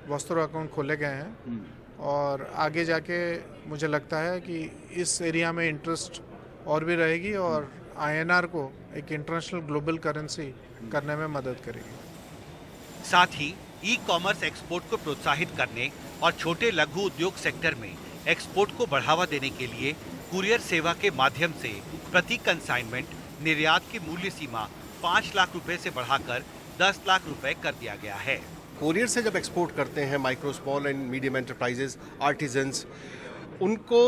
वॉस्त्रो अकाउंट खोले गए हैं, और आगे जाके मुझे लगता है कि इस एरिया में इंटरेस्ट और भी रहेगी और आईएनआर को एक इंटरनेशनल ग्लोबल करेंसी करने में मदद करेगी। साथ ही ई कॉमर्स एक्सपोर्ट को प्रोत्साहित करने और छोटे लघु उद्योग सेक्टर में एक्सपोर्ट को बढ़ावा देने के लिए कुरियर सेवा के माध्यम से प्रति कंसाइनमेंट निर्यात की मूल्य सीमा 5 लाख रुपए से बढ़ाकर 10 लाख रुपए कर दिया गया है। कोरियर से जब एक्सपोर्ट करते हैं micro small and medium enterprises, artisans, उनको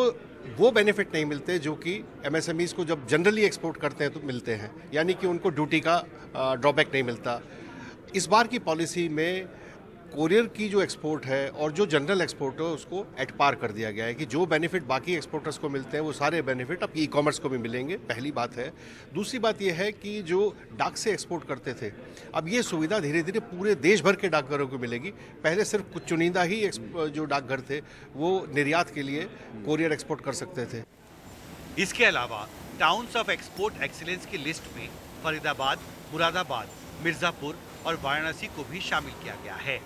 वो बेनिफिट नहीं मिलते जो कि एमएसएमईज को जब जनरली एक्सपोर्ट करते हैं तो मिलते हैं, यानी कि उनको ड्यूटी का ड्रॉबैक नहीं मिलता। इस बार की पॉलिसी में कोरियर की जो एक्सपोर्ट है और जो जनरल एक्सपोर्ट है उसको एट पार कर दिया गया है कि जो बेनिफिट बाकी एक्सपोर्टर्स को मिलते हैं वो सारे बेनिफिट अब ई कॉमर्स को भी मिलेंगे, पहली बात है। दूसरी बात यह है कि जो डाक से एक्सपोर्ट करते थे अब ये सुविधा धीरे धीरे पूरे देश भर के डाकघरों को मिलेगी। पहले सिर्फ कुछ चुनिंदा ही जो डाकघर थे वो निर्यात के लिए कोरियर एक्सपोर्ट कर सकते थे। इसके अलावा टाउन्स ऑफ एक्सपोर्ट एक्सीलेंस की लिस्ट में फरीदाबाद, मुरादाबाद, मिर्जापुर और वाराणसी को भी शामिल किया गया है।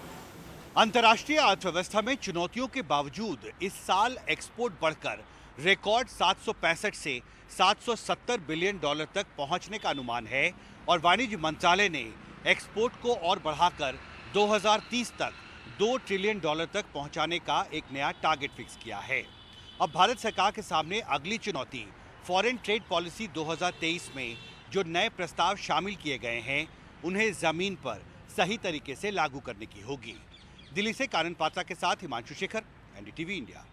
अंतर्राष्ट्रीय अर्थव्यवस्था में चुनौतियों के बावजूद इस साल एक्सपोर्ट बढ़कर रिकॉर्ड 765 से 770 बिलियन डॉलर तक पहुंचने का अनुमान है और वाणिज्य मंत्रालय ने एक्सपोर्ट को और बढ़ाकर 2030 तक 2 ट्रिलियन डॉलर तक पहुंचाने का एक नया टारगेट फिक्स किया है। अब भारत सरकार के सामने अगली चुनौती फॉरेन ट्रेड पॉलिसी 2023 में जो नए प्रस्ताव शामिल किए गए हैं उन्हें जमीन पर सही तरीके से लागू करने की होगी। दिल्ली से कानन पात्रा के साथ हिमांशु शेखर, एनडीटीवी इंडिया।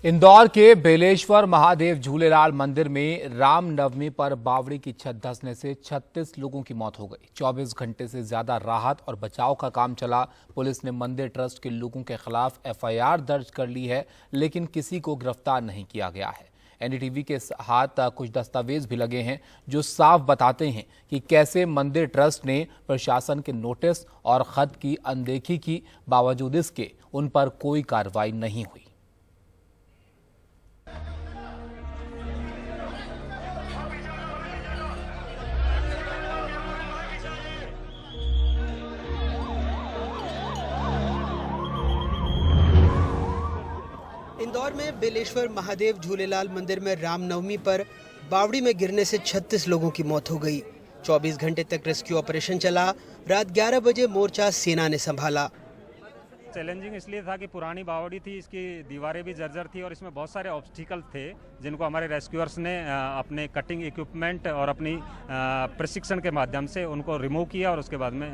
इंदौर के बेलेश्वर महादेव झूलेलाल मंदिर में रामनवमी पर बावड़ी की छत धंसने से 36 लोगों की मौत हो गई। 24 घंटे से ज्यादा राहत और बचाव का काम चला। पुलिस ने मंदिर ट्रस्ट के लोगों के खिलाफ एफआईआर दर्ज कर ली है, लेकिन किसी को गिरफ्तार नहीं किया गया है। एनडीटीवी के हाथ कुछ दस्तावेज भी लगे हैं जो साफ बताते हैं कि कैसे मंदिर ट्रस्ट ने प्रशासन के नोटिस और खत की अनदेखी की, बावजूद इसके उन पर कोई कार्रवाई नहीं हुई। इंदौर में बेलेश्वर महादेव झूलेलाल मंदिर में रामनवमी पर बावड़ी में गिरने से 36 लोगों की मौत हो गई। 24 घंटे तक रेस्क्यू ऑपरेशन चला। रात 11 बजे मोर्चा सेना ने संभाला। चैलेंजिंग इसलिए था कि पुरानी बावड़ी थी, इसकी दीवारें भी जर्जर थी और इसमें बहुत सारे ऑब्स्टिकल थे जिनको हमारे रेस्क्यूअर्स ने अपने कटिंग इक्विपमेंट और अपनी प्रशिक्षण के माध्यम से उनको रिमूव किया और उसके बाद में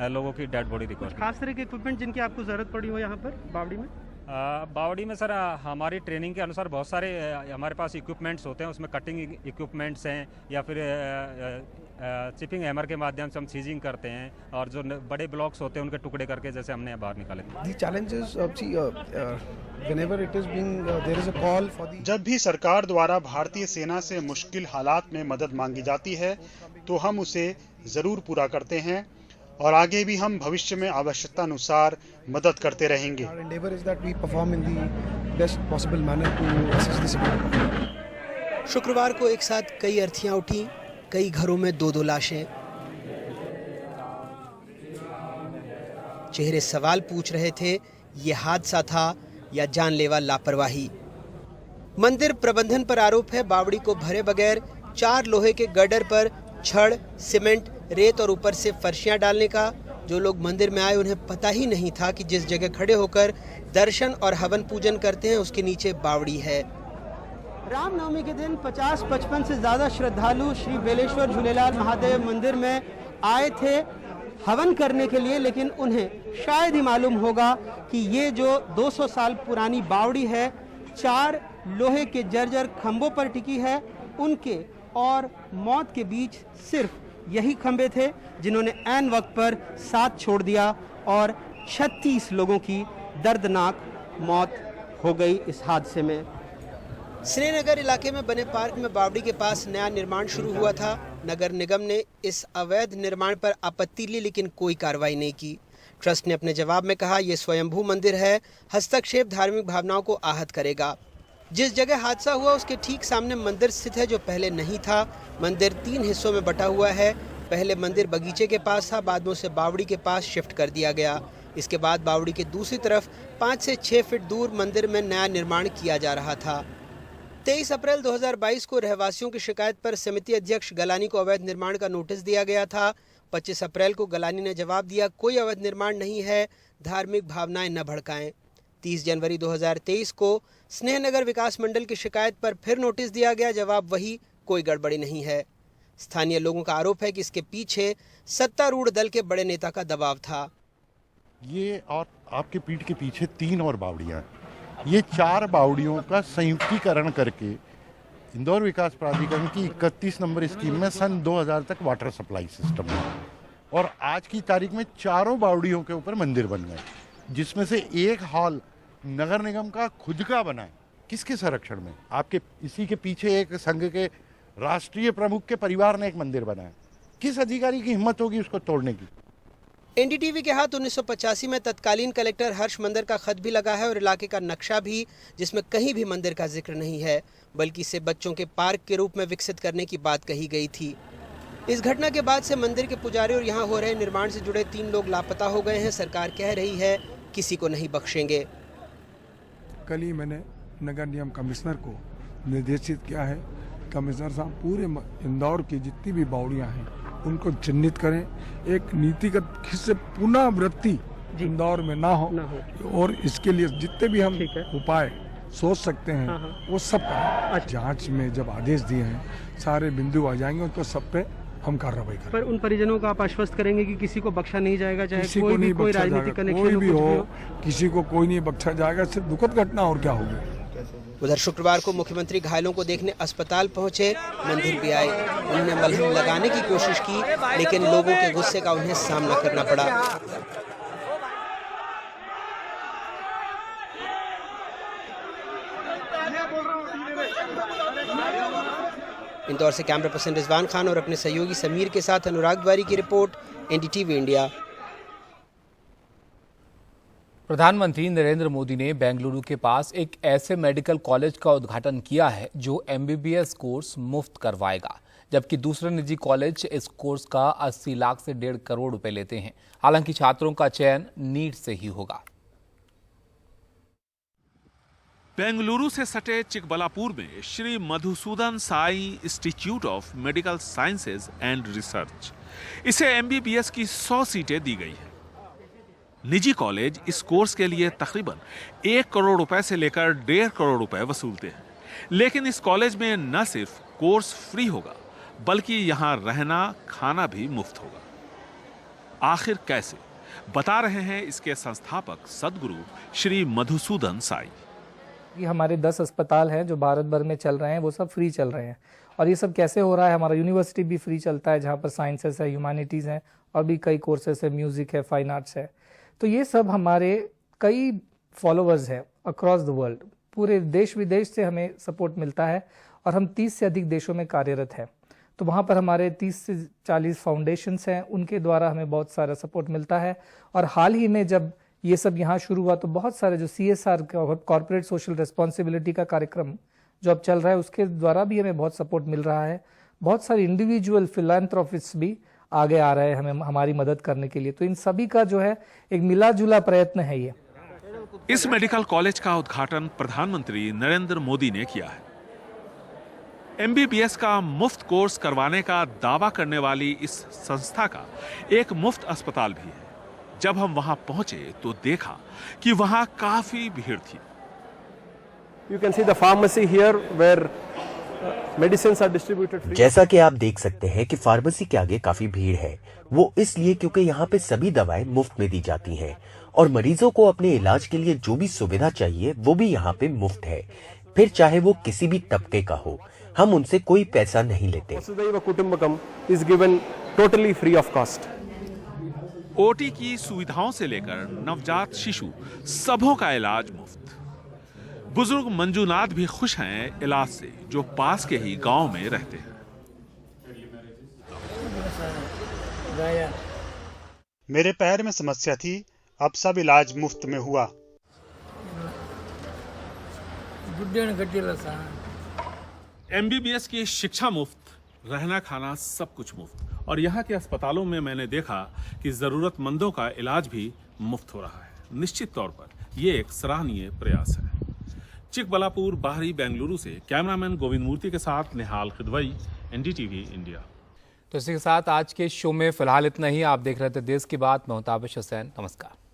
लोगों की डेड बॉडी रिकवर। खास तरह के इक्विपमेंट जिनकी आपको जरूरत पड़ी हो यहाँ पर बावड़ी में? बावड़ी में सर हमारी ट्रेनिंग के अनुसार बहुत सारे हमारे पास इक्विपमेंट्स होते हैं, उसमें कटिंग इक्विपमेंट्स हैं या फिर चिपिंग हैमर के माध्यम से हम सीजिंग करते हैं और जो बड़े ब्लॉक्स होते हैं उनके टुकड़े करके जैसे हमने बाहर निकाले। जब भी सरकार द्वारा भारतीय सेना से मुश्किल हालात में मदद मांगी जाती है तो हम उसे जरूर पूरा करते हैं और आगे भी हम भविष्य में आवश्यकता अनुसार मदद करते रहेंगे। शुक्रवार को एक साथ कई अर्थियां उठी, कई घरों में 2-2 लाशें। चेहरे सवाल पूछ रहे थे, ये हादसा था या जानलेवा लापरवाही। मंदिर प्रबंधन पर आरोप है बावड़ी को भरे बगैर 4 लोहे के गर्डर पर छड़, सीमेंट, रेत और ऊपर से फर्शियां डालने का। जो लोग मंदिर में आए उन्हें पता ही नहीं था कि जिस जगह खड़े होकर दर्शन और हवन पूजन करते हैं उसके नीचे बावड़ी है। रामनवमी के दिन 50-55 से ज्यादा श्रद्धालु श्री बेलेश्वर झूलेलाल महादेव मंदिर में आए थे हवन करने के लिए, लेकिन उन्हें शायद ही मालूम होगा कि ये जो 200 साल पुरानी बावड़ी है 4 लोहे के जर्जर खंभों पर टिकी है। उनके और मौत के बीच सिर्फ यही खंभे थे जिन्होंने ऐन वक्त पर साथ छोड़ दिया और 36 लोगों की दर्दनाक मौत हो गई इस हादसे में। श्रीनगर इलाके में बने पार्क में बावड़ी के पास नया निर्माण शुरू हुआ था। नगर निगम ने इस अवैध निर्माण पर आपत्ति ली लेकिन कोई कार्रवाई नहीं की। ट्रस्ट ने अपने जवाब में कहा, यह स्वयंभू मंदिर है, हस्तक्षेप धार्मिक भावनाओं को आहत करेगा। जिस जगह हादसा हुआ उसके ठीक सामने मंदिर स्थित है जो पहले नहीं था। मंदिर 3 हिस्सों में बटा हुआ है। पहले मंदिर बगीचे के पास था, बाद में उसे बावड़ी के पास शिफ्ट कर दिया गया। इसके बाद बावड़ी के दूसरी तरफ 5 से 6 फीट दूर मंदिर में नया निर्माण किया जा रहा था। 23 अप्रैल 2022 को रहवासियों की शिकायत पर समिति अध्यक्ष गलानी को अवैध निर्माण का नोटिस दिया गया था। 25 अप्रैल को गलानी ने जवाब दिया, कोई अवैध निर्माण नहीं है, धार्मिक भावनाएं न भड़काएं। 30 जनवरी 2023 को स्नेहनगर विकास मंडल की शिकायत पर फिर नोटिस दिया गया, जवाब वही, कोई गड़बड़ी नहीं है। स्थानीय लोगों का आरोप है कि इसके पीछे सत्तारूढ़ दल के बड़े नेता का दबाव था। ये और आपके पीठ के पीछे 3 और बावड़ियां, ये 4 बावड़ियों का संयुक्तिकरण करके इंदौर विकास प्राधिकरण की 31 नंबर स्कीम में सन 2000 तक वाटर सप्लाई सिस्टम है और आज की तारीख में 4 बावड़ियों के ऊपर मंदिर बन गए, जिसमें से एक हॉल नगर निगम का खुद का बना है। किसके संरक्षण में? आपके इसी के पीछे एक संघ के राष्ट्रीय प्रमुख के परिवार ने एक मंदिर बनाया। किस अधिकारी की हिम्मत होगी उसको तोड़ने की? एनडीटीवी के हाथ 1985 में तत्कालीन कलेक्टर हर्ष मंदिर का खत भी लगा है और इलाके का नक्शा भी, जिसमें कहीं भी मंदिर का जिक्र नहीं है, बल्कि इसे बच्चों के पार्क के रूप में विकसित करने की बात कही गई थी। इस घटना के बाद से मंदिर के पुजारी और यहाँ हो रहे निर्माण से जुड़े 3 लोग लापता हो गए हैं। सरकार कह रही है किसी को नहीं बख्शेंगे। कल ही मैंने नगर निगम कमिश्नर को निर्देशित किया है, कमिश्नर साहब पूरे इंदौर की जितनी भी बावड़ियां हैं उनको चिन्हित करें, एक नीतिगत से पुनरावृत्ति इंदौर में ना हो और इसके लिए जितने भी हम उपाय सोच सकते हैं वो सब करें। जांच में जब आदेश दिए हैं सारे बिंदु आ जाएंगे, उन पर सब पे हम कार्रवाई करें। पर उन परिजनों को आप आश्वस्त करेंगे कि किसी को बख्शा नहीं जाएगा, चाहे किसी कोई को भी नहीं कोई बख्शा राजनीतिक जाएगा, कनेक्शन कोई भी हो, किसी को कोई नहीं बख्शा जाएगा। सिर्फ दुखद घटना और क्या होगी। उधर शुक्रवार को मुख्यमंत्री घायलों को देखने अस्पताल पहुंचे, मंदिर भी आए। उन्होंने मलहम लगाने की कोशिश की, लेकिन लोगों के गुस्से का उन्हें सामना करना पड़ा। इंदौर से कैमरा पर्सन रिजवान खान और अपने सहयोगी समीर के साथ अनुराग द्वारी की रिपोर्ट, एनडीटीवी इंडिया। प्रधानमंत्री नरेंद्र मोदी ने बेंगलुरु के पास एक ऐसे मेडिकल कॉलेज का उद्घाटन किया है जो एमबीबीएस कोर्स मुफ्त करवाएगा, जबकि दूसरे निजी कॉलेज इस कोर्स का 80 लाख से 1.5 करोड़ रुपए लेते हैं। हालांकि छात्रों का चयन नीट से ही होगा। बेंगलुरु से सटे चिकबलापुर में Shri Madhusudan Sai institute of medical sciences and research, इसे एमबीबीएस की 100 सीटें दी गई है। निजी कॉलेज इस कोर्स के लिए तकरीबन 1 करोड़ रुपए से लेकर 1.5 करोड़ रुपए वसूलते हैं, लेकिन इस कॉलेज में न सिर्फ कोर्स फ्री होगा बल्कि यहां रहना खाना भी मुफ्त होगा। आखिर कैसे, बता रहे हैं इसके संस्थापक सदगुरु श्री मधुसूदन साई। हमारे 10 अस्पताल हैं जो भारत भर में चल रहे हैं, वो सब फ्री चल रहे हैं। और ये सब कैसे हो रहा है? हमारा यूनिवर्सिटी भी फ्री चलता है, जहाँ पर साइंसेस है, ह्यूमैनिटीज़ हैं और भी कई कोर्सेस है, म्यूज़िक है, फाइन आर्ट्स है। तो ये सब हमारे कई फॉलोअर्स हैं अक्रॉस द वर्ल्ड, पूरे देश विदेश से हमें सपोर्ट मिलता है और हम 30 से अधिक देशों में कार्यरत हैं। तो वहाँ पर हमारे 30 से 40 फाउंडेशंस हैं, उनके द्वारा हमें बहुत सारा सपोर्ट मिलता है। और हाल ही में जब ये सब यहाँ शुरू हुआ तो बहुत सारे जो CSR कॉर्पोरेट सोशल रिस्पॉन्सिबिलिटी का कार्यक्रम जो अब चल रहा है, उसके द्वारा भी हमें बहुत सपोर्ट मिल रहा है। बहुत सारे इंडिविजुअल फिलैंथ्रोपिस्ट्स भी आगे आ रहे हैं हमें हमारी मदद करने के लिए। तो इन सभी का जो है एक मिला जुला प्रयत्न है ये। इस मेडिकल कॉलेज का उद्घाटन प्रधानमंत्री नरेंद्र मोदी ने किया है। एमबीबीएस का मुफ्त कोर्स करवाने का दावा करने वाली इस संस्था का एक मुफ्त अस्पताल भी है। जब हम वहां पहुंचे तो देखा कि वहां काफी भीड़ थी। You can see the pharmacy here where medicines are distributed free. जैसा कि आप देख सकते हैं कि फार्मेसी के आगे काफी भीड़ है। वो इसलिए क्योंकि यहाँ पे सभी दवाएं मुफ्त में दी जाती हैं और मरीजों को अपने इलाज के लिए जो भी सुविधा चाहिए वो भी यहाँ पे मुफ्त है, फिर चाहे वो किसी भी तबके का हो। हम उनसे कोई पैसा नहीं लेते। वसुधैव कुटुंबकम is given totally free of cost. OT की सुविधाओं से लेकर नवजात शिशु सबों का इलाज मुफ्त। बुजुर्ग मंजूनाथ भी खुश हैं इलाज से, जो पास के ही गांव में रहते हैं। मेरे पैर में समस्या थी, अब सब इलाज मुफ्त में हुआ। एमबीबीएस की शिक्षा मुफ्त, रहना खाना सब कुछ मुफ्त। और यहाँ के अस्पतालों में मैंने देखा कि जरूरतमंदों का इलाज भी मुफ्त हो रहा है। निश्चित तौर पर ये एक सराहनीय प्रयास है। चिकबलापुर, बाहरी बेंगलुरु से कैमरामैन गोविंद मूर्ति के साथ निहाल खिदवई, एनडीटीवी इंडिया। तो इसी के साथ आज के शो में फिलहाल इतना ही। आप देख रहे थे देश की बात। मैं हूं ताबिश हुसैन। नमस्कार।